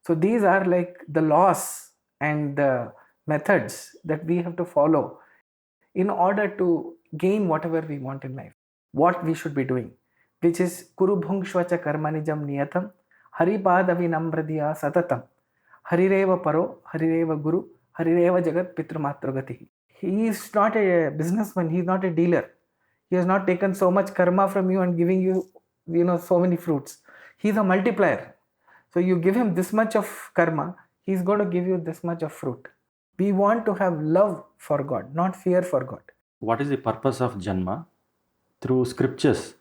So these are like the laws and the methods that we have to follow in order to gain whatever we want in life, what we should be doing, which is Kuru Bhungshvacha Karmanijam Niyatam Haripadavinamradiya Satatam Harireva Paro Harireva Guru Harireva Jagat Pitramatrugatih. He is not a businessman, he is not a dealer. He has not taken so much karma from you and giving you, so many fruits. He is a multiplier. So you give him this much of karma, he is going to give you this much of fruit. We want to have love for God, not fear for God. What is the purpose of Janma? Through scriptures,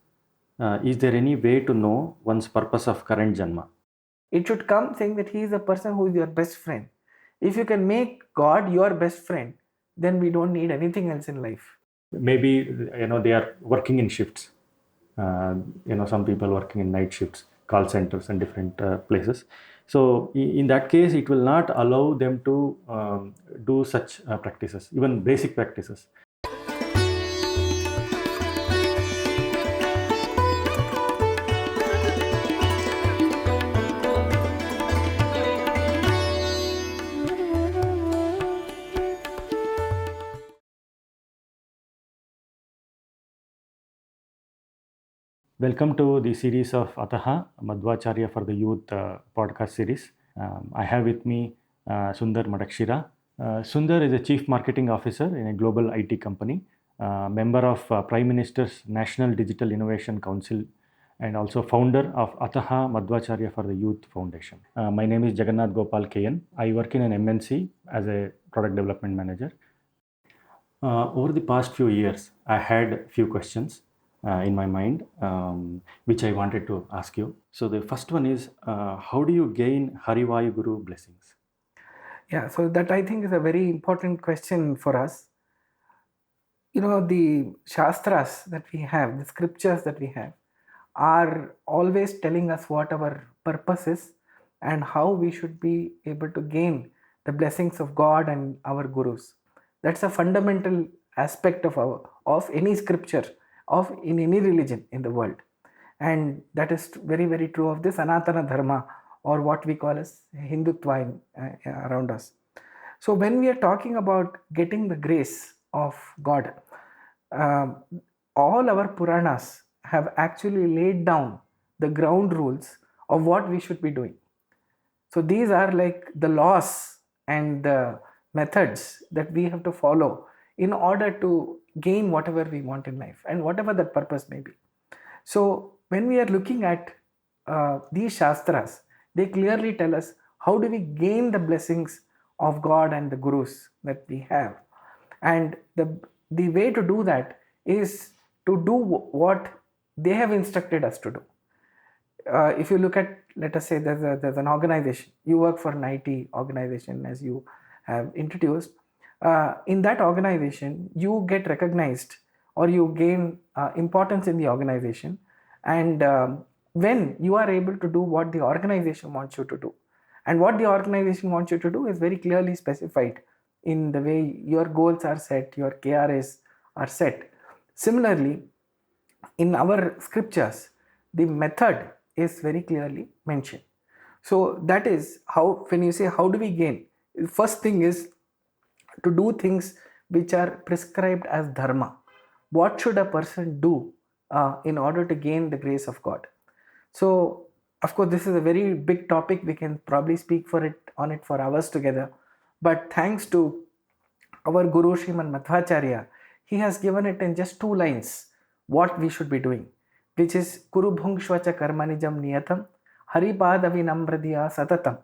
is there any way to know one's purpose of current Janma? It should come saying that he is a person who is your best friend. If you can make God your best friend, then we don't need anything else in life. Maybe they are working in shifts. Some people working in night shifts, call centers and different places. So in that case, it will not allow them to do such practices, even basic practices. Welcome to the series of Ataha, Madhwacharya for the Youth podcast series. I have with me Sunder Madaakshira. Sunder is a Chief Marketing Officer in a global IT company, member of Prime Minister's National Digital Innovation Council, and also founder of Ataha Madhwacharya for the Youth Foundation. My name is Jagannath Gopal KN. I work in an MNC as a Product Development Manager. Over the past few years, I had a few questions in my mind, which I wanted to ask you. So the first one is, how do you gain Harivayu Guru blessings? Yeah, so that I think is a very important question for us. The Shastras that we have, the scriptures that we have, are always telling us what our purpose is and how we should be able to gain the blessings of God and our gurus. That's a fundamental aspect of any scripture, of in any religion in the world. And that is very, very true of this Sanatana Dharma, or what we call as Hindutva around us. So when we are talking about getting the grace of God, all our Puranas have actually laid down the ground rules of what we should be doing. So these are like the laws and the methods that we have to follow in order to gain whatever we want in life and whatever that purpose may be. So when we are looking at these Shastras, they clearly tell us how do we gain the blessings of God and the Gurus that we have. And the way to do that is to do what they have instructed us to do. If you look at, let us say there's an organization, you work for an IT organization, as you have introduced. In that organization, you get recognized or you gain importance in the organization, and when you are able to do what the organization wants you to do, and what the organization wants you to do is very clearly specified in the way your goals are set, your KRAs are set. Similarly, in our scriptures, the method is very clearly mentioned. So that is how, when you say how do we gain, first thing is to do things which are prescribed as dharma. What should a person do in order to gain the grace of God? So of course this is a very big topic, we can probably speak on it for hours together, but thanks to our Guru Sriman Madhwacharya, he has given it in just 2 lines what we should be doing, which is Kuru Bhungshvacha Karmanijam Niyatam Haripadavinamradiya Satatam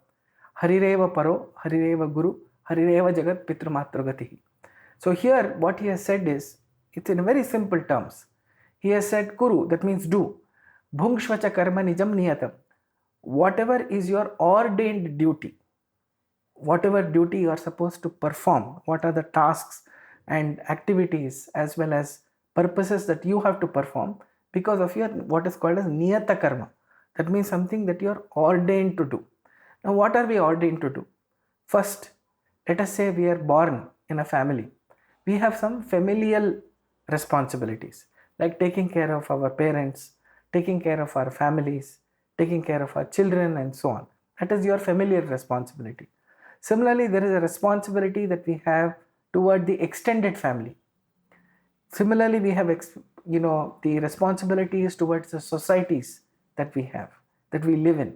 Harireva Paro Harireva Guru Harireva Jagat Pitramatrugatih. So here what he has said is, it's in very simple terms. He has said Kuru, that means do. Bhungshvacha Karmanijam Niyatam, whatever is your ordained duty, whatever duty you are supposed to perform, what are the tasks and activities as well as purposes that you have to perform because of your what is called as niyata karma. That means something that you are ordained to do. Now what are we ordained to do? First, let us say we are born in a family. We have some familial responsibilities like taking care of our parents, taking care of our families, taking care of our children and so on. That is your familiar responsibility. Similarly, there is a responsibility that we have toward the extended family. Similarly, we have the responsibilities towards the societies that we have, that we live in.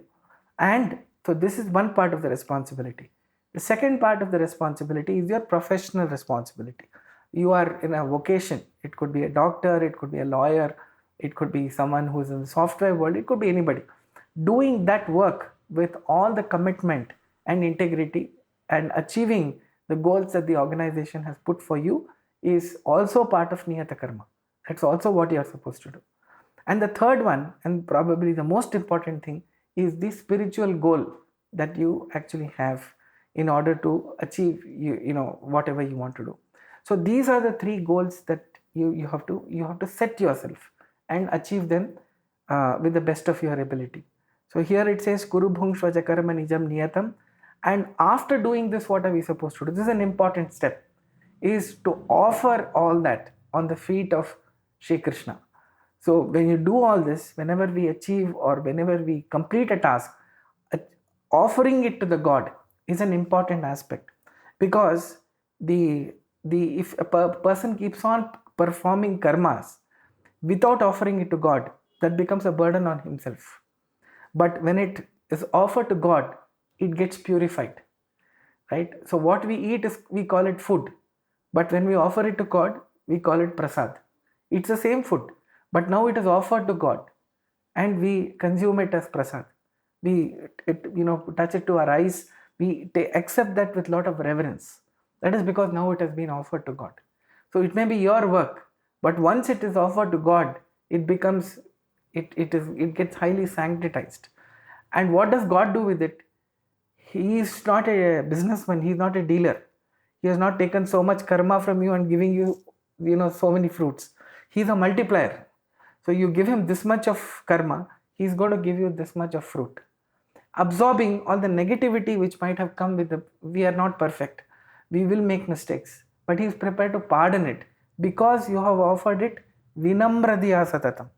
And so this is one part of the responsibility. The second part of the responsibility is your professional responsibility. You are in a vocation. It could be a doctor, it could be a lawyer, it could be someone who is in the software world, it could be anybody. Doing that work with all the commitment and integrity and achieving the goals that the organization has put for you is also part of Niyata Karma. That's also what you are supposed to do. And the third one, and probably the most important thing, is the spiritual goal that you actually have in order to achieve whatever you want to do. So these are the three goals that you have to set yourself and achieve them with the best of your ability. So here it says Kuru Bhungshvaja Karma Nijam Niyatam. And after doing this, what are we supposed to do? This is an important step, is to offer all that on the feet of Shri Krishna. So when you do all this, whenever we achieve or whenever we complete a task, offering it to the God is an important aspect, because if a person keeps on performing karmas without offering it to God, that becomes a burden on himself. But when it is offered to God, it gets purified, right? So what we eat we call it food, but when we offer it to God, we call it prasad. It's the same food, but now it is offered to God, and we consume it as prasad. We touch it to our eyes. We accept that with a lot of reverence. That is because now it has been offered to God. So it may be your work, but once it is offered to God, it becomes it gets highly sanctized. And what does God do with it? He is not a businessman. He is not a dealer. He has not taken so much karma from you and giving you so many fruits. He is a multiplier. So you give him this much of karma, he is going to give you this much of fruit, absorbing all the negativity which might have come with we are not perfect. We will make mistakes, but he is prepared to pardon it because you have offered it vinamradiya satatam.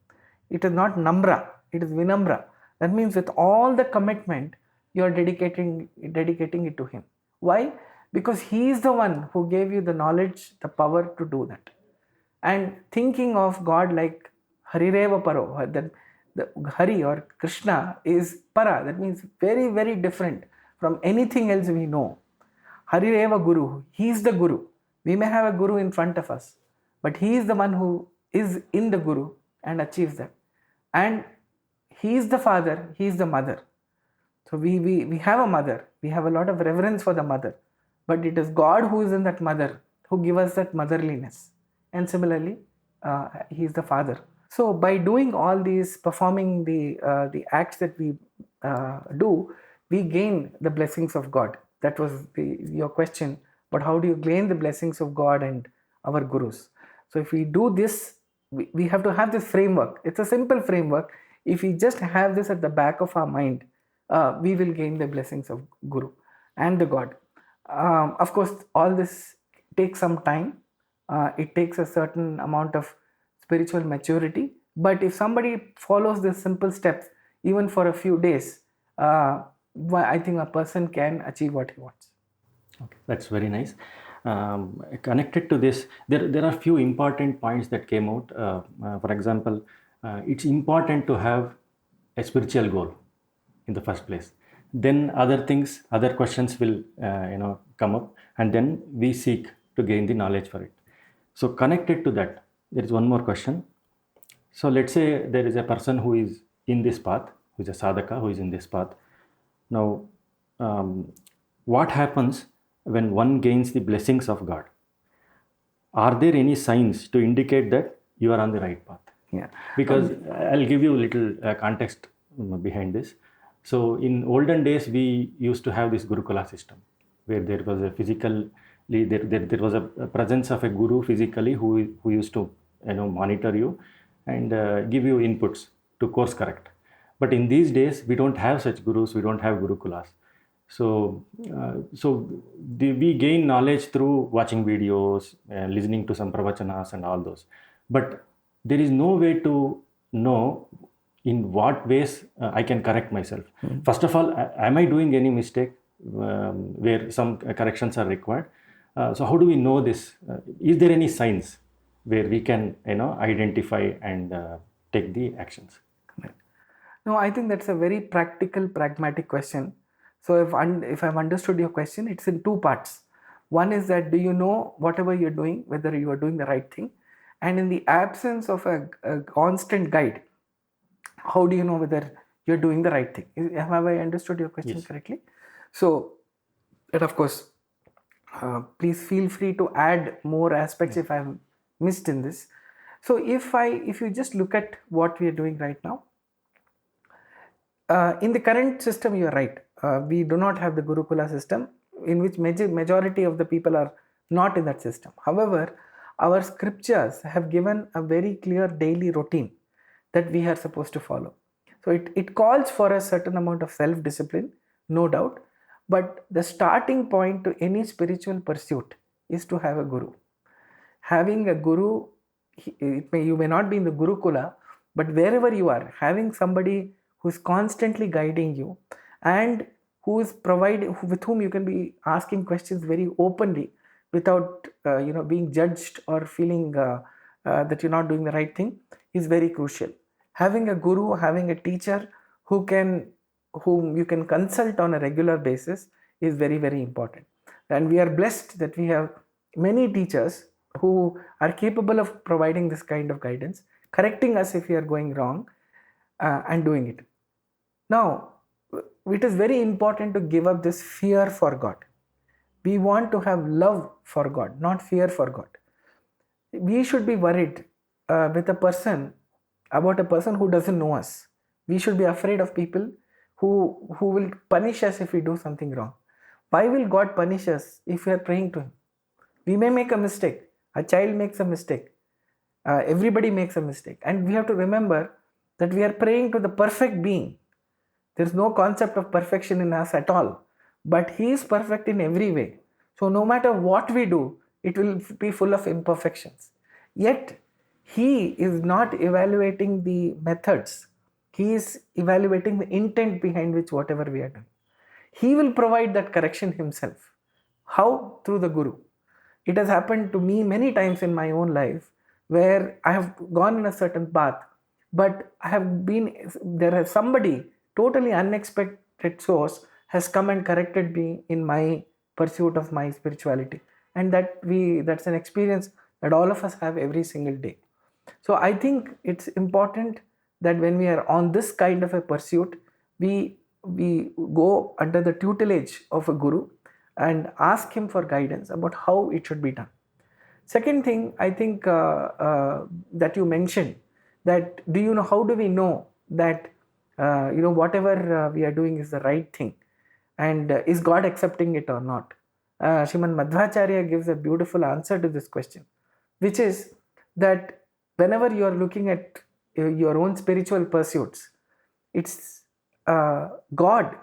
It is not namra, it is vinamra. That means with all the commitment, you are dedicating it to him. Why? Because he is the one who gave you the knowledge, the power to do that. And thinking of God like Harireva Paro, that the Hari or Krishna is para, that means very, very different from anything else we know. Harireva Guru, he is the Guru. We may have a Guru in front of us, but he is the one who is in the Guru and achieves that. And he is the father, he is the mother. So we have a mother, we have a lot of reverence for the mother, but it is God who is in that mother, who gives us that motherliness. And similarly, he is the father. So by doing all these, performing the acts that we do, we gain the blessings of God. That was your question. But how do you gain the blessings of God and our gurus? So if we do this, we have to have this framework. It's a simple framework. If we just have this at the back of our mind, we will gain the blessings of Guru and the God. Of course, all this takes some time. It takes a certain amount of spiritual maturity. But if somebody follows these simple steps, even for a few days, I think a person can achieve what he wants. Okay, that's very nice. Connected to this, there are few important points that came out. For example, it's important to have a spiritual goal in the first place. Then other questions will come up, and then we seek to gain the knowledge for it. So connected to that, there is one more question. So let's say there is a person who is in this path, who is a sadhaka, who is in this path. Now, what happens when one gains the blessings of God? Are there any signs to indicate that you are on the right path? Yeah. Because I'll give you a little context behind this. So in olden days, we used to have this Gurukula system, where there was a there was a presence of a guru physically who used to monitor you and give you inputs to course correct. But in these days, we don't have such gurus. We don't have Gurukulas. So we gain knowledge through watching videos, listening to some pravachanas and all those. But there is no way to know in what ways I can correct myself. First of all, am I doing any mistake where some corrections are required? So how do we know this? Is there any signs where we can identify and take the actions? Right. No, I think that's a very practical, pragmatic question. So if I've understood your question, it's in two parts. One is that, do you know whatever you're doing, whether you are doing the right thing? And in the absence of a constant guide, how do you know whether you're doing the right thing? Have I understood your question correctly? So, and of course, please feel free to add more aspects if I've missed in this. So if you just look at what we are doing right now, in the current system, you are right. We do not have the Gurukula system, in which majority of the people are not in that system. However, our scriptures have given a very clear daily routine that we are supposed to follow. So it calls for a certain amount of self-discipline, no doubt. But the starting point to any spiritual pursuit is to have a guru. Having a guru, you may not be in the Gurukula, but wherever you are, having somebody who is constantly guiding you and who is with whom you can be asking questions very openly without being judged or feeling that you're not doing the right thing is very crucial. Having a guru, having a teacher whom you can consult on a regular basis is very, very important. And we are blessed that we have many teachers who are capable of providing this kind of guidance, correcting us if we are going wrong, and doing it. Now, it is very important to give up this fear for God. We want to have love for God, not fear for God. We should be worried about a person who doesn't know us. We should be afraid of people who will punish us if we do something wrong. Why will God punish us if we are praying to Him? We may make a mistake. A child makes a mistake. Everybody makes a mistake. And we have to remember that we are praying to the perfect being. There is no concept of perfection in us at all. But He is perfect in every way. So no matter what we do, it will be full of imperfections. Yet, He is not evaluating the methods. He is evaluating the intent behind which whatever we are doing. He will provide that correction Himself. How? Through the Guru. It has happened to me many times in my own life where I have gone in a certain path, but there has somebody totally unexpected source has come and corrected me in my pursuit of my spirituality. And that's an experience that all of us have every single day. So I think it's important that when we are on this kind of a pursuit, we go under the tutelage of a guru and ask him for guidance about how it should be done. Second thing, I think that you mentioned, that how do we know that whatever we are doing is the right thing, and is God accepting it or not? Sriman Madhwacharya gives a beautiful answer to this question, which is that whenever you are looking at your own spiritual pursuits, it's God.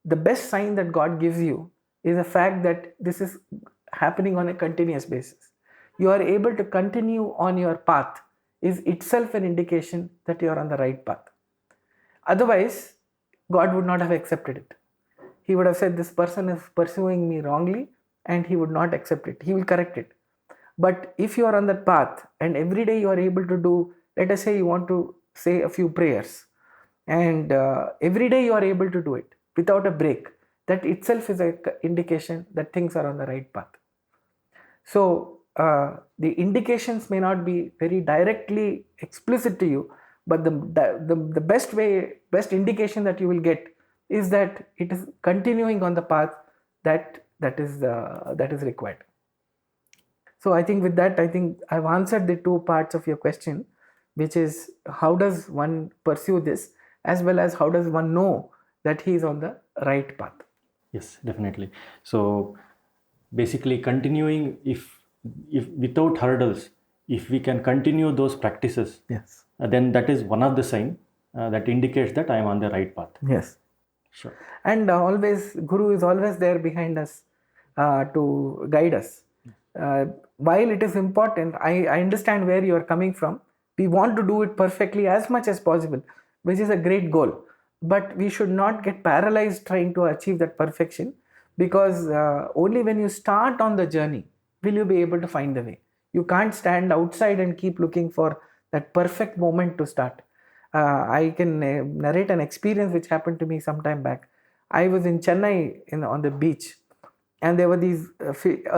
The best sign that God gives you is the fact that this is happening on a continuous basis. You are able to continue on your path is itself an indication that you are on the right path. Otherwise, God would not have accepted it. He would have said, this person is pursuing me wrongly, and He would not accept it. He will correct it. But if you are on that path and every day you are able to do, let us say you want to say a few prayers, and every day you are able to do it without a break, that itself is an indication that things are on the right path. So the indications may not be very directly explicit to you, but the best indication that you will get is that it is continuing on the path that is required. So I think with that, I think I've answered the two parts of your question, which is how does one pursue this, as well as how does one know that he is on the right path. Yes, definitely. So basically continuing, if without hurdles, if we can continue those practices, Yes. Then that is one of the sign that indicates that I am on the right path. Yes. Sure. And always, Guru is always there behind us to guide us. While it is important, I understand where you are coming from. We want to do it perfectly as much as possible. which is a great goal. But we should not get paralyzed trying to achieve that perfection, because only when you start on the journey will you be able to find the way. You can't stand outside and keep looking for that perfect moment to start. I can narrate an experience which happened to me some time back. I was in Chennai on the beach, and there were these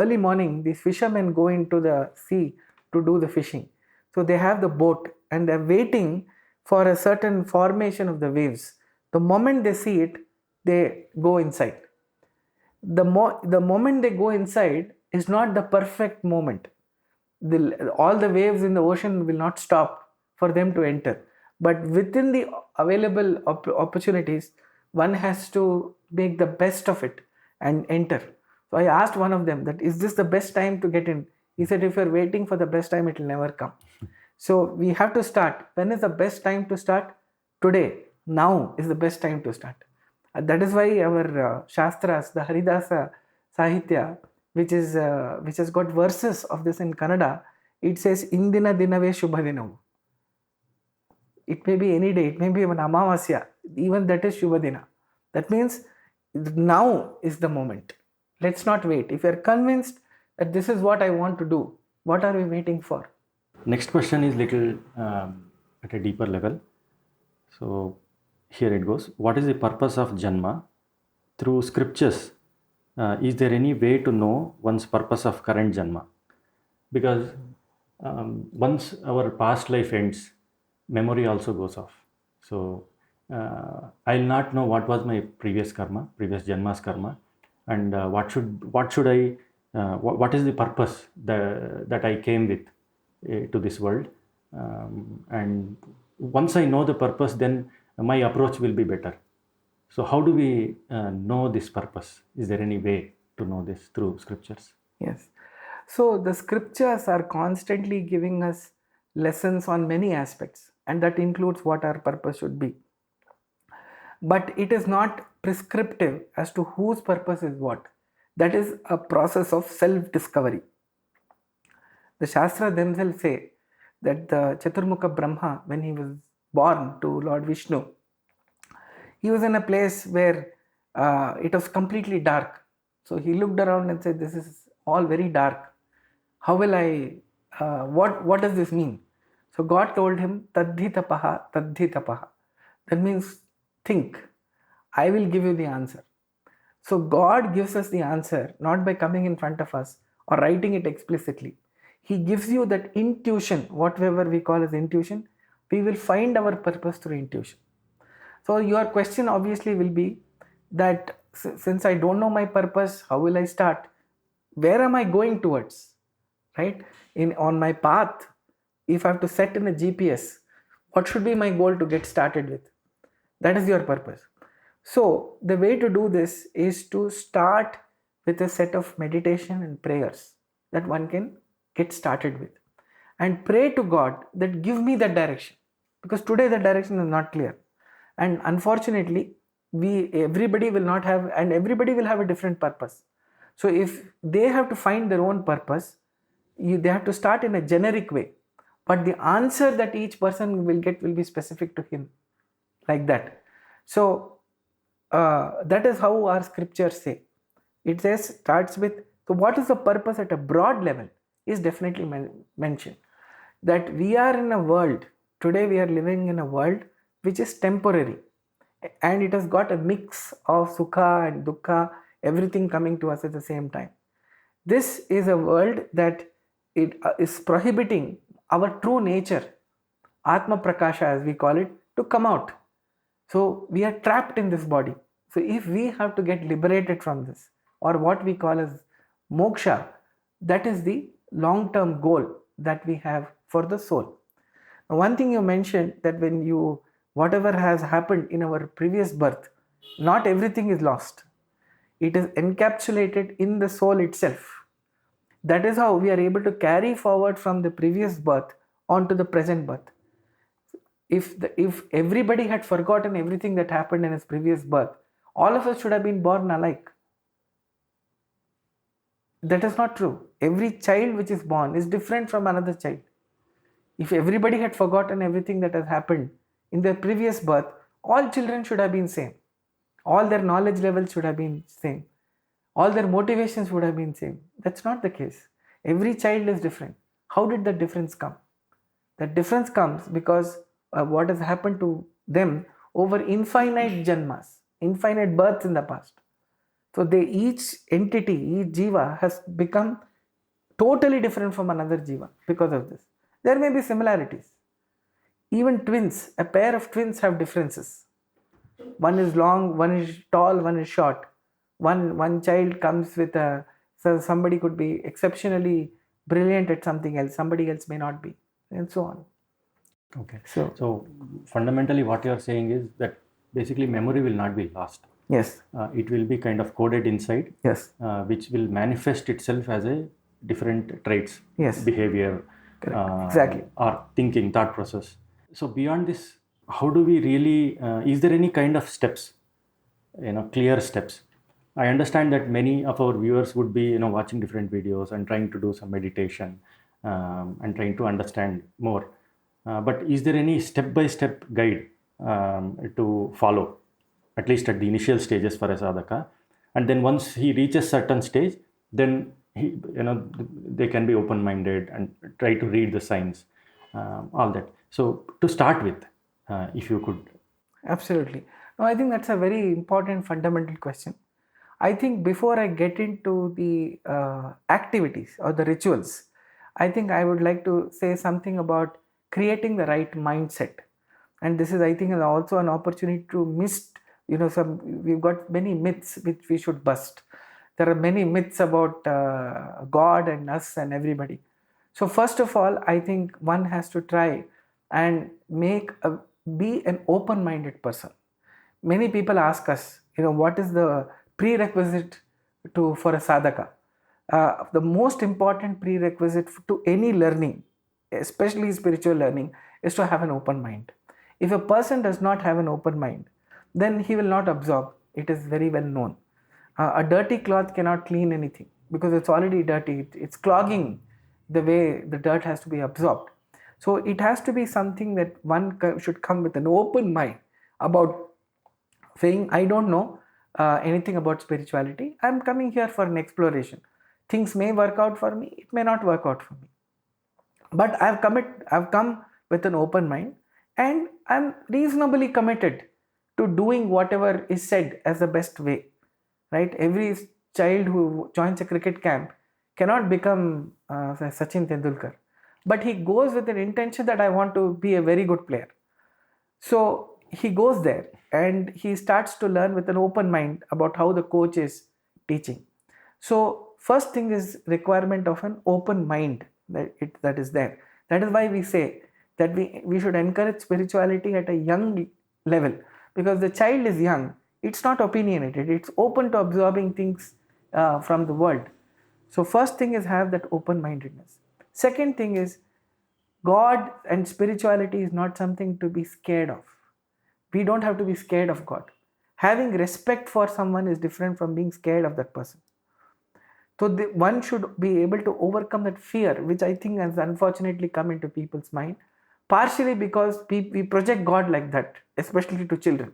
early morning, these fishermen go into the sea to do the fishing. So they have the boat and they're waiting for a certain formation of the waves. The moment they see it, they go inside. The moment they go inside is not the perfect moment. All the waves in the ocean will not stop for them to enter, but within the available opportunities, one has to make the best of it and enter. So I asked one of them that, is this the best time to get in? He said, if you're waiting for the best time, it will never come. So we have to start. When is the best time to start? Today. Now is the best time to start. That is why our Shastras, the Haridasa Sahitya, which has got verses of this in Kannada, it says, Indina dinave shubhadinavu. It may be any day, it may be even Amavasya, even that is Shubhadina. That means now is the moment. Let's not wait. If you are convinced that this is what I want to do, what are we waiting for? Next question is little at a deeper level. So here it goes. What is the purpose of Janma? Through scriptures, is there any way to know one's purpose of current Janma? Because once our past life ends, memory also goes off. So I'll not know what was my previous karma, previous Janma's karma, and what should I, what is the purpose that I came with to this world. And once I know the purpose, then my approach will be better. So how do we know this purpose? Is there any way to know this through scriptures? Yes. So the scriptures are constantly giving us lessons on many aspects, and that includes what our purpose should be. But it is not prescriptive as to whose purpose is what. That is a process of self-discovery. The Shastra themselves say that the Chaturmukha Brahma, when he was born to Lord Vishnu, he was in a place where it was completely dark. So he looked around and said, this is all very dark. How will I, what does this mean? So God told him, Tadhi tapaha, tadhi tapaha. That means think. I will give you the answer. So God gives us the answer not by coming in front of us or writing it explicitly. He gives you that intuition, whatever we call as intuition. We will find our purpose through intuition. So your question obviously will be that since I don't know my purpose, how will I start? Where am I going towards? Right? On my path, if I have to set in a GPS, what should be my goal to get started with? That is your purpose. So the way to do this is to start with a set of meditation and prayers that one can get started with, and pray to God that give me that direction, because today the direction is not clear, and unfortunately everybody will not have, and everybody will have a different purpose. So if they have to find their own purpose, they have to start in a generic way, but the answer that each person will get will be specific to him, like that. So that is how our scriptures say. It says, starts with, so what is the purpose at a broad level is definitely mentioned. That we are in a world, today we are living in a world which is temporary, and it has got a mix of sukha and dukkha, everything coming to us at the same time. This is a world that it is prohibiting our true nature, Atma Prakasha as we call it, to come out. So we are trapped in this body. So if we have to get liberated from this, or what we call as moksha, that is the long-term goal that we have for the soul. Now, one thing you mentioned, that whatever has happened in our previous birth, not everything is lost. It is encapsulated in the soul itself. That is how we are able to carry forward from the previous birth onto the present birth. If everybody had forgotten everything that happened in his previous birth, all of us should have been born alike. That is not true. Every child which is born is different from another child. If everybody had forgotten everything that has happened in their previous birth, all children should have been same. All their knowledge levels should have been same. All their motivations would have been same. That's not the case. Every child is different. How did that difference come? That difference comes because what has happened to them over infinite janmas, infinite births in the past. So each entity, each jiva has become totally different from another jiva because of this. There may be similarities. Even twins, a pair of twins have differences. One is long, one is tall, one is short. One child comes with so somebody could be exceptionally brilliant at something else, somebody else may not be, and so on. Okay. So fundamentally, what you are saying is that basically memory will not be lost. Yes. It will be kind of coded inside. Yes. Which will manifest itself as a different traits. Yes. Behavior. Exactly. Or thinking, thought process. So beyond this, how do we really? Is there any kind of steps? Clear steps. I understand that many of our viewers would be watching different videos and trying to do some meditation and trying to understand more. But is there any step-by-step guide to follow, at least at the initial stages for a sadhaka? And then once he reaches certain stage, then they can be open-minded and try to read the signs, all that. So to start with, if you could. Absolutely. No, I think that's a very important fundamental question. I think before I get into the activities or the rituals, I think I would like to say something about creating the right mindset. And this is, I think, also an opportunity to we've got many myths which we should bust. There are many myths about God and us and everybody. So first of all, I think one has to try and be an open-minded person. Many people ask us, what is the prerequisite for a sadhaka? The most important prerequisite to any learning, especially spiritual learning, is to have an open mind. If a person does not have an open mind, then he will not absorb. It is very well known. A dirty cloth cannot clean anything because it's already dirty. It's clogging the way the dirt has to be absorbed. So it has to be something that one should come with an open mind about saying, I don't know anything about spirituality. I'm coming here for an exploration. Things may work out for me, it may not work out for me. But I've come with an open mind, and I'm reasonably committed to doing whatever is said as the best way. Right? Every child who joins a cricket camp cannot become Sachin Tendulkar, but he goes with an intention that I want to be a very good player. So he goes there and he starts to learn with an open mind about how the coach is teaching. So first thing is requirement of an open mind that is there. That is why we say that we should encourage spirituality at a young level, because the child is young. It's not opinionated. It's open to absorbing things from the world. So first thing is have that open-mindedness. Second thing is God and spirituality is not something to be scared of. We don't have to be scared of God. Having respect for someone is different from being scared of that person. So one should be able to overcome that fear, which I think has unfortunately come into people's mind, partially because we project God like that, especially to children,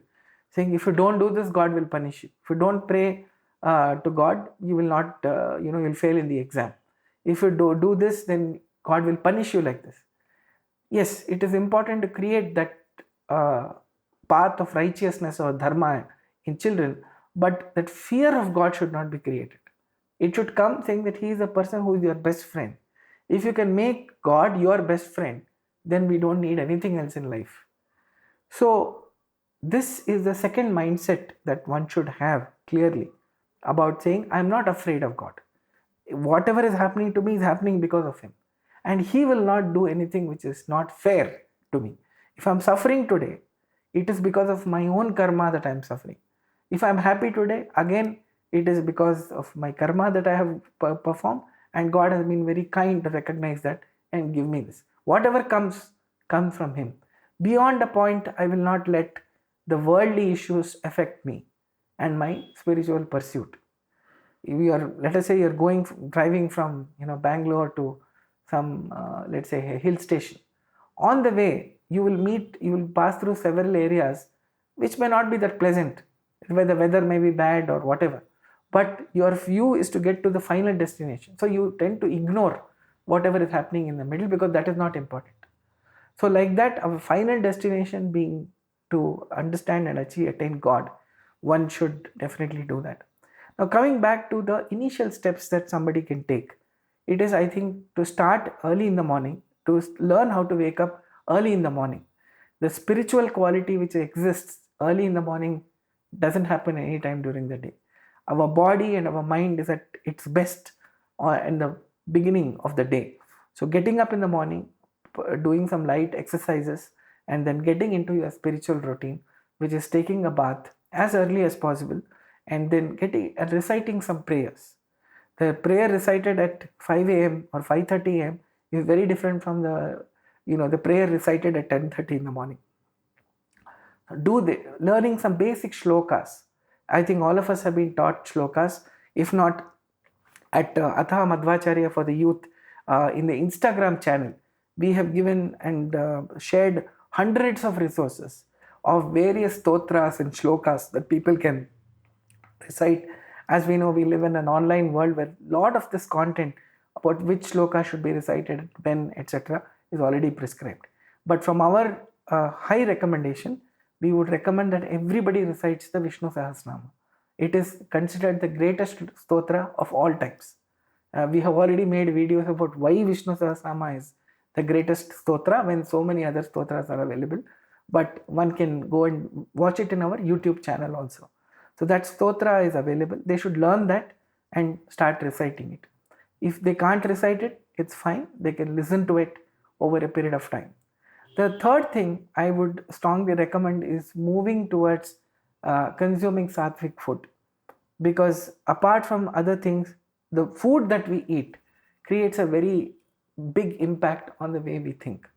saying if you don't do this, God will punish you. If you don't pray to God, you will not, you'll fail in the exam. If you do this, then God will punish you like this. Yes, it is important to create that path of righteousness or dharma in children, but that fear of God should not be created. It should come saying that He is a person who is your best friend. If you can make God your best friend, then we don't need anything else in life. So this is the second mindset that one should have clearly about saying, I'm not afraid of God. Whatever is happening to me is happening because of Him. And He will not do anything which is not fair to me. If I'm suffering today, it is because of my own karma that I'm suffering. If I'm happy today, again, it is because of my karma that I have performed, and God has been very kind to recognize that and give me this. Whatever comes from Him. Beyond a point, I will not let the worldly issues affect me and my spiritual pursuit. Let us say you're driving from Bangalore to some let's say a hill station. On the way, you will pass through several areas which may not be that pleasant, where the weather may be bad or whatever. But your view is to get to the final destination. So you tend to ignore whatever is happening in the middle because that is not important. So, like that, our final destination being to understand and attain God, one should definitely do that. Now, coming back to the initial steps that somebody can take, it is, I think, to start early in the morning, to learn how to wake up early in the morning. The spiritual quality which exists early in the morning doesn't happen anytime during the day. Our body and our mind is at its best in the beginning of the day. So, getting up in the morning, doing some light exercises, and then getting into your spiritual routine, which is taking a bath as early as possible, and then getting and reciting some prayers. The prayer recited at 5 a.m. or 5:30 a.m. is very different from the prayer recited at 10:30 in the morning. Learning some basic shlokas. I think all of us have been taught shlokas, if not at Ataha Madhwacharya for the youth in the Instagram channel. We have given and shared hundreds of resources of various stotras and shlokas that people can recite. As we know, we live in an online world where a lot of this content about which shloka should be recited, when, etc., is already prescribed. But from our high recommendation, we would recommend that everybody recites the Vishnu Sahasranama. It is considered the greatest stotra of all times. We have already made videos about why Vishnu Sahasranama is the greatest stotra when so many other stotras are available. But one can go and watch it in our YouTube channel also. So that stotra is available. They should learn that and start reciting it. If they can't recite it, it's fine. They can listen to it over a period of time. The third thing I would strongly recommend is moving towards consuming sattvic food, because apart from other things, the food that we eat creates a very big impact on the way we think.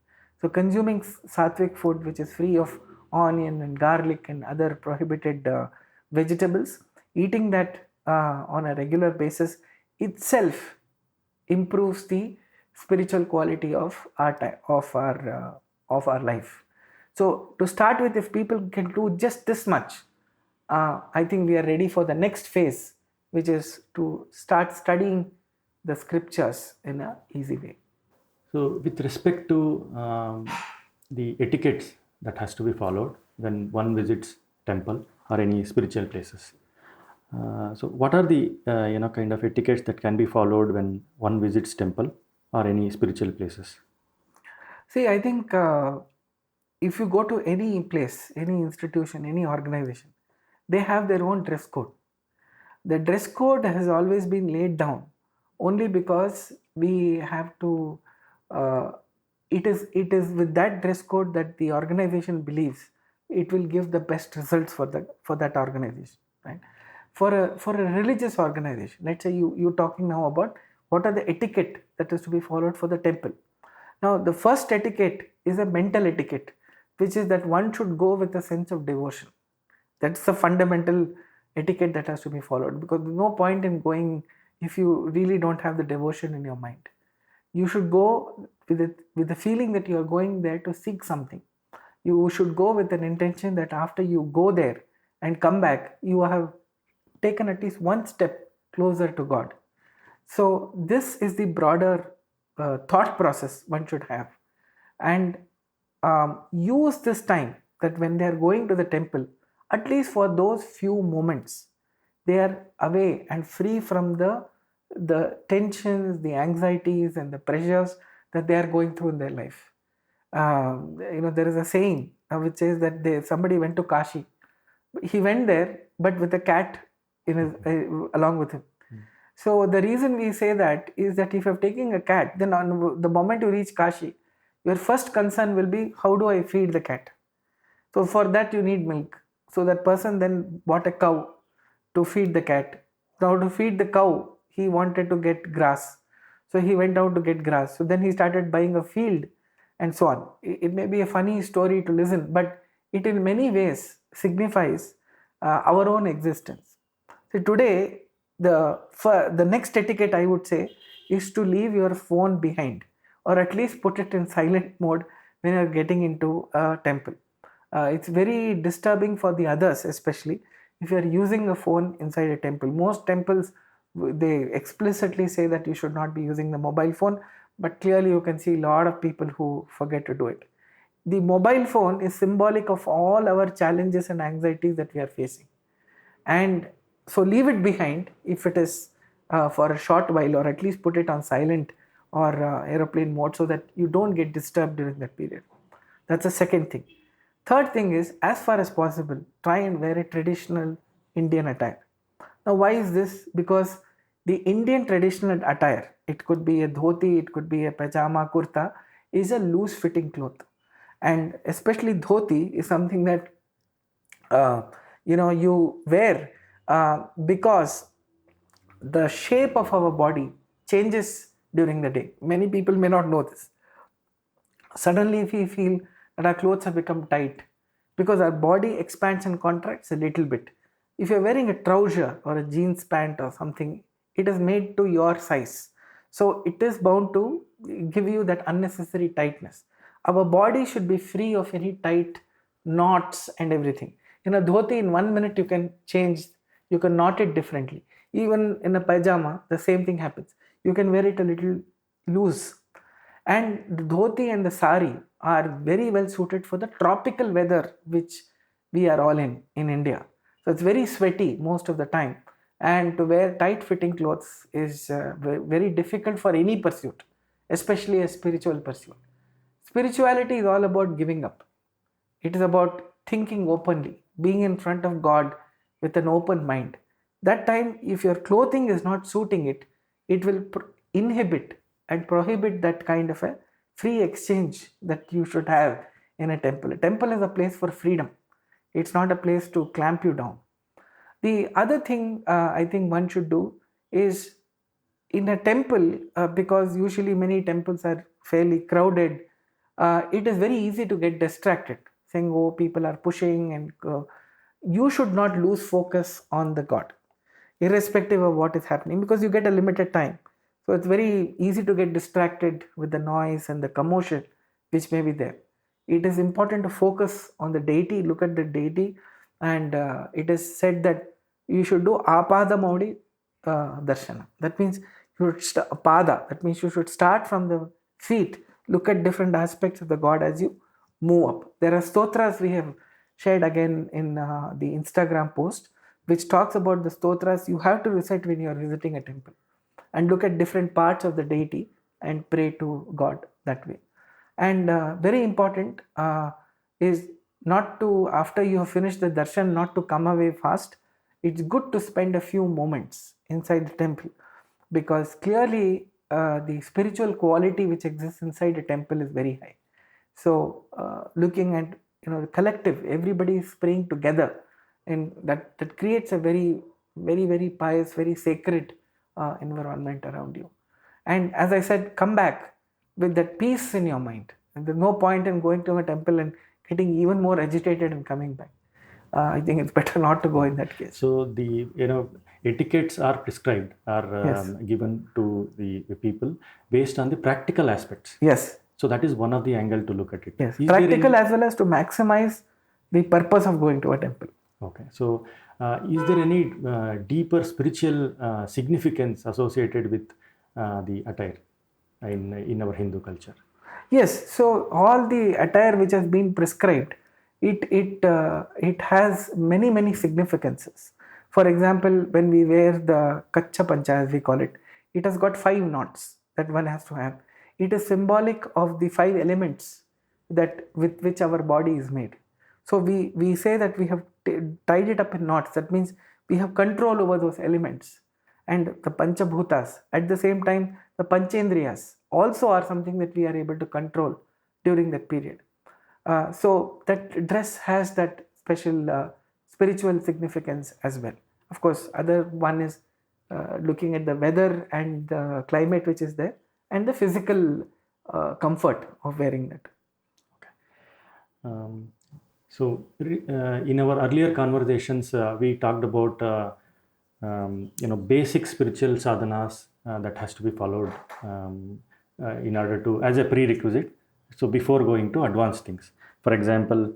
So consuming sattvic food, which is free of onion and garlic and other prohibited vegetables, eating that on a regular basis itself improves the spiritual quality of our life. So to start with, if people can do just this much, I think we are ready for the next phase, which is to start studying the scriptures in an easy way. So, with respect to the etiquettes that has to be followed when one visits temple or any spiritual places, so what are the kind of etiquettes that can be followed when one visits temple or any spiritual places? See, I think if you go to any place, any institution, any organization, they have their own dress code. The dress code has always been laid down only because we have to. It is with that dress code that the organization believes it will give the best results for that organization, right? For a religious organization, let's say you're talking now about what are the etiquette that is to be followed for the temple. Now, the first etiquette is a mental etiquette, which is that one should go with a sense of devotion. That's the fundamental etiquette that has to be followed, because there's no point in going if you really don't have the devotion in your mind. You should go with the feeling that you are going there to seek something. You should go with an intention that after you go there and come back, you have taken at least one step closer to God. So this is the broader thought process one should have, and use this time that when they are going to the temple, at least for those few moments, they are away and free from the tensions, the anxieties, and the pressures that they are going through in their life. There is a saying which says that somebody went to Kashi. He went there, but with a cat along with him. So the reason we say that is that if you're taking a cat, then on the moment you reach Kashi, your first concern will be, how do I feed the cat? So for that you need milk. So that person then bought a cow to feed the cat. Now to feed the cow, he wanted to get grass. So he went out to get grass. So then he started buying a field and so on. It may be a funny story to listen, but it in many ways signifies our own existence. So today, the next etiquette I would say is to leave your phone behind, or at least put it in silent mode when you're getting into a temple. It's very disturbing for the others, especially if you're using a phone inside a temple. Most temples, they explicitly say that you should not be using the mobile phone, but clearly you can see a lot of people who forget to do it. The mobile phone is symbolic of all our challenges and anxieties that we are facing, and so leave it behind if it is for a short while, or at least put it on silent or aeroplane mode so that you don't get disturbed during that period. That's the second thing. Third thing is, as far as possible, try and wear a traditional Indian attire. Now, why is this? Because the Indian traditional attire, it could be a dhoti, it could be a pajama, kurta, is a loose fitting cloth. And especially dhoti is something that uh, you wear because the shape of our body changes during the day. Many people may not know this. Suddenly, if we feel that our clothes have become tight, because our body expands and contracts a little bit. If you're wearing a trouser or a jeans pant or something, it is made to your size. So it is bound to give you that unnecessary tightness. Our body should be free of any tight knots and everything. In a dhoti, in 1 minute you can change, you can knot it differently. Even in a pajama, the same thing happens. You can wear it a little loose. And the dhoti and the sari are very well suited for the tropical weather which we are all in India. So it's very sweaty most of the time, and to wear tight fitting clothes is very difficult for any pursuit, especially a spiritual pursuit. Spirituality is all about giving up. It is about thinking openly, being in front of God with an open mind. That time, if your clothing is not suiting it, it will inhibit and prohibit that kind of a free exchange that you should have in a temple. A temple is a place for freedom, it's not a place to clamp you down. The other thing I think one should do is, in a temple, because usually many temples are fairly crowded, it is very easy to get distracted, saying, oh, people are pushing, and you should not lose focus on the God, irrespective of what is happening, because you get a limited time. So it's very easy to get distracted with the noise and the commotion which may be there. It is important to focus on the deity, look at the deity, and it is said that you should do apada maudi darshana. That means you should pada. That means you should start from the feet, look at different aspects of the God as you move up. There are stotras we have shared again in the Instagram post, which talks about the stotras you have to recite when you are visiting a temple, and look at different parts of the deity and pray to God that way. And very important is not to, after you have finished the darshan, not to come away fast. It's good to spend a few moments inside the temple, because clearly the spiritual quality which exists inside a temple is very high. So looking at the collective, everybody is praying together, and that creates a very pious, very sacred environment around you. And as I said, come back with that peace in your mind. And there's no point in going to a temple and getting even more agitated and coming back. I think it's better not to go in that case. So the etiquettes are prescribed, are Yes. given to the people based on the practical aspects. Yes. So that is one of the angle to look at it. Yes. Is there Practical any- as well as to maximize the purpose of going to a temple. Okay. So is there any deeper spiritual significance associated with the attire in our Hindu culture? Yes, so all the attire which has been prescribed, it has many significances. For example, when we wear the kacha pancha, as we call it, it has got 5 knots that one has to have. It is symbolic of the 5 elements that with which our body is made. So we say that we have tied it up in knots. That means we have control over those elements. And the panchabhutas, at the same time, the panchendriyas also are something that we are able to control during that period. So that dress has that special spiritual significance as well. Of course, other one is looking at the weather and the climate which is there, and the physical comfort of wearing that. So in our earlier conversations, we talked about basic spiritual sadhanas that has to be followed in order to, as a prerequisite So before going to advanced things, for example,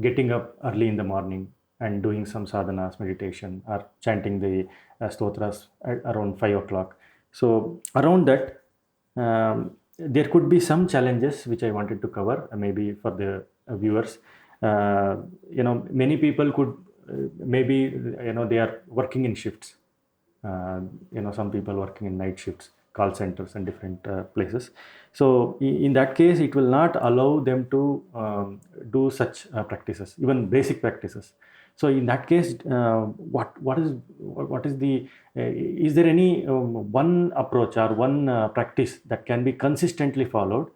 getting up early in the morning and doing some sadhanas, meditation, or chanting the stotras around 5 o'clock. So around that, there could be some challenges which I wanted to cover, maybe for the viewers. Many people could maybe they are working in shifts. Some people working in night shifts, call centers and different places. So in that case, it will not allow them to do such practices, even basic practices. So in that case, what is the is there any one approach or one practice that can be consistently followed,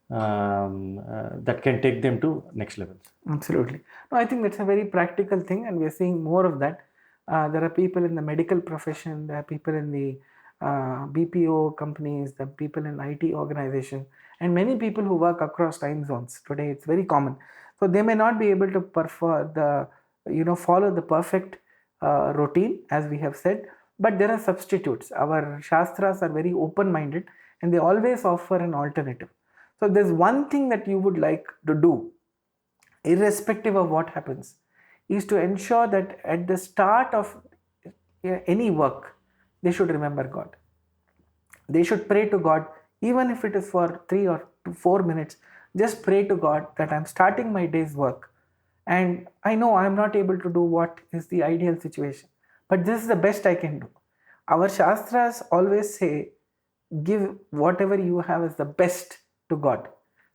that can take them to next levels? Absolutely. No, I think that's a very practical thing, and we are seeing more of that. There are people in the medical profession, there are people in the BPO companies, there are people in IT organizations, and many people who work across time zones. Today, it's very common. So they may not be able to follow the perfect routine, as we have said, but there are substitutes. Our shastras are very open-minded, and they always offer an alternative. So there's one thing that you would like to do, irrespective of what happens, is to ensure that at the start of any work, they should remember God. They should pray to God, even if it is for 3 or 4 minutes. Just pray to God that I'm starting my day's work, and I know I'm not able to do what is the ideal situation, but this is the best I can do. Our Shastras always say, give whatever you have as the best to God.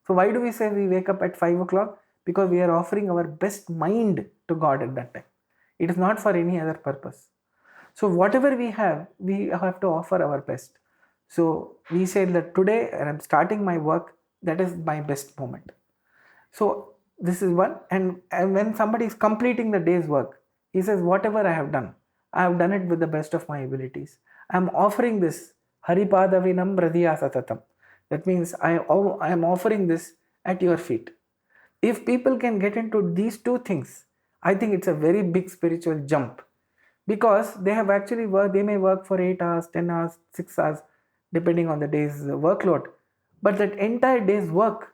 So why do we say we wake up at 5 o'clock? Because we are offering our best mind to God at that time. It is not for any other purpose. So whatever we have to offer our best. So we say that today, and I'm starting my work, that is my best moment. So this is one. And when somebody is completing the day's work, he says, whatever I have done it with the best of my abilities. I'm offering this Haripadavinam Radhiya Satatam. That means I am offering this at your feet. If people can get into these two things, I think it's a very big spiritual jump, because they have actually worked, they may work for 8 hours, 10 hours, 6 hours, depending on the day's workload. But that entire day's work,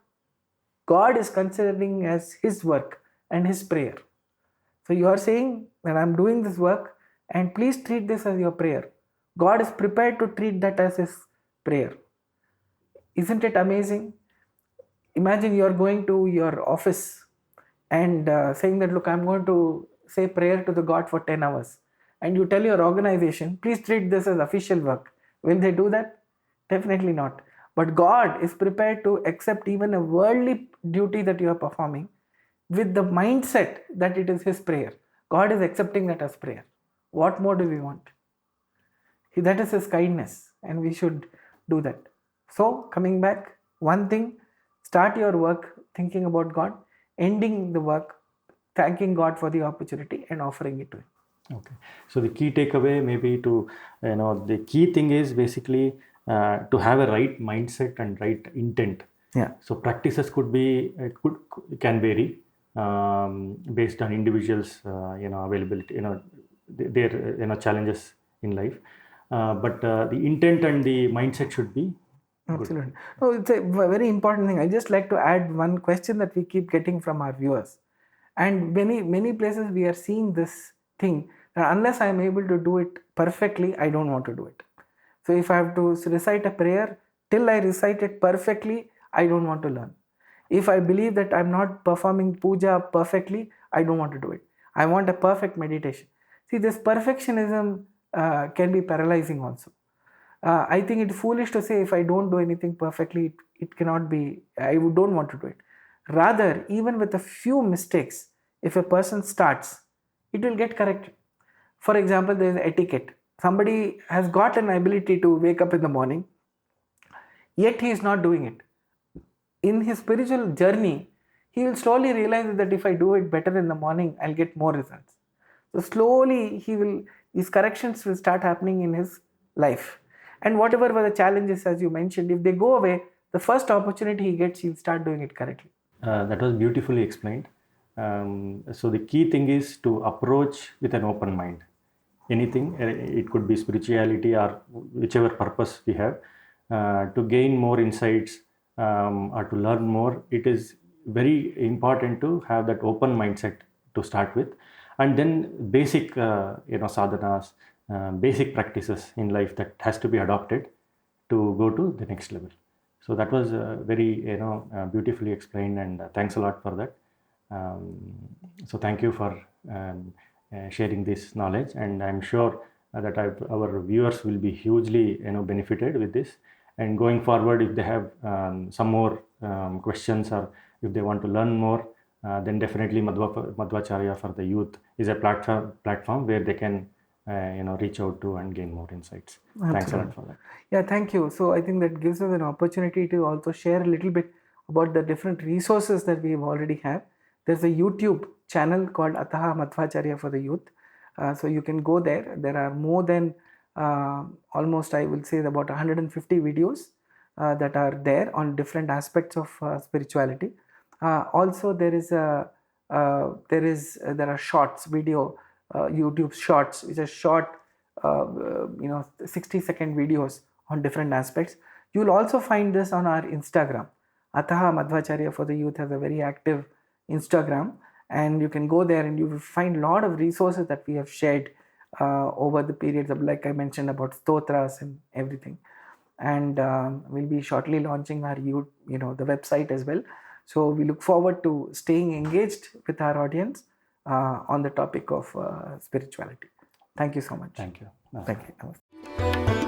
God is considering as His work and His prayer. So you are saying that I'm doing this work, and please treat this as your prayer. God is prepared to treat that as His prayer. Isn't it amazing? Imagine you are going to your office and saying that, look, I'm going to say prayer to the God for 10 hours. And you tell your organization, please treat this as official work. Will they do that? Definitely not. But God is prepared to accept even a worldly duty that you are performing with the mindset that it is His prayer. God is accepting that as prayer. What more do we want? That is His kindness, and we should do that. So, coming back, one thing, start your work thinking about God, ending the work thanking God for the opportunity and offering it to Him. Okay. So the key takeaway maybe to, the key thing is basically to have a right mindset and right intent. Yeah. So practices can vary based on individuals, availability, their challenges in life. But the intent and the mindset should be absolutely. No, it's a very important thing. I just like to add one question that we keep getting from our viewers, and many places we are seeing this thing that unless I am able to do it perfectly, I don't want to do it. So if I have to recite a prayer, till I recite it perfectly, I don't want to learn. If I believe that I'm not performing puja perfectly, I don't want to do it. I want a perfect meditation. See, this perfectionism can be paralyzing also. I think it's foolish to say if I don't do anything perfectly, it cannot be, I don't want to do it. Rather, even with a few mistakes, if a person starts, it will get corrected. For example, there is etiquette. Somebody has got an ability to wake up in the morning, yet he is not doing it. In his spiritual journey, he will slowly realize that if I do it better in the morning, I'll get more results. So slowly these corrections will start happening in his life. And whatever were the challenges, as you mentioned, if they go away, the first opportunity he gets, he'll start doing it correctly. That was beautifully explained. So the key thing is to approach with an open mind. Anything, it could be spirituality or whichever purpose we have, to gain more insights or to learn more, it is very important to have that open mindset to start with, and then basic sadhanas, basic practices in life that has to be adopted to go to the next level. So that was very beautifully explained, and thanks a lot for that. So thank you for sharing this knowledge, and I'm sure that our viewers will be hugely benefited with this. And going forward, if they have some more questions, or if they want to learn more, then definitely Madhwacharya for the youth is a platform where they can reach out to and gain more insights. Thanks a lot for that. Yeah, thank you. So I think that gives us an opportunity to also share a little bit about the different resources that we already have. There's a YouTube channel called Ataha Madhwacharya for the youth. So you can go there. There are more than almost, I will say, about 150 videos that are there on different aspects of spirituality. Also, there are shorts video, YouTube shorts, which are short 60-second videos on different aspects. You will also find this on our Instagram. Ataha Madhwacharya for the youth has a very active Instagram, and you can go there and you will find a lot of resources that we have shared over the periods of, like I mentioned, about stotras and everything. And we'll be shortly launching our the website as well. So we look forward to staying engaged with our audience on the topic of spirituality. Thank you so much. Thank you. Thank you.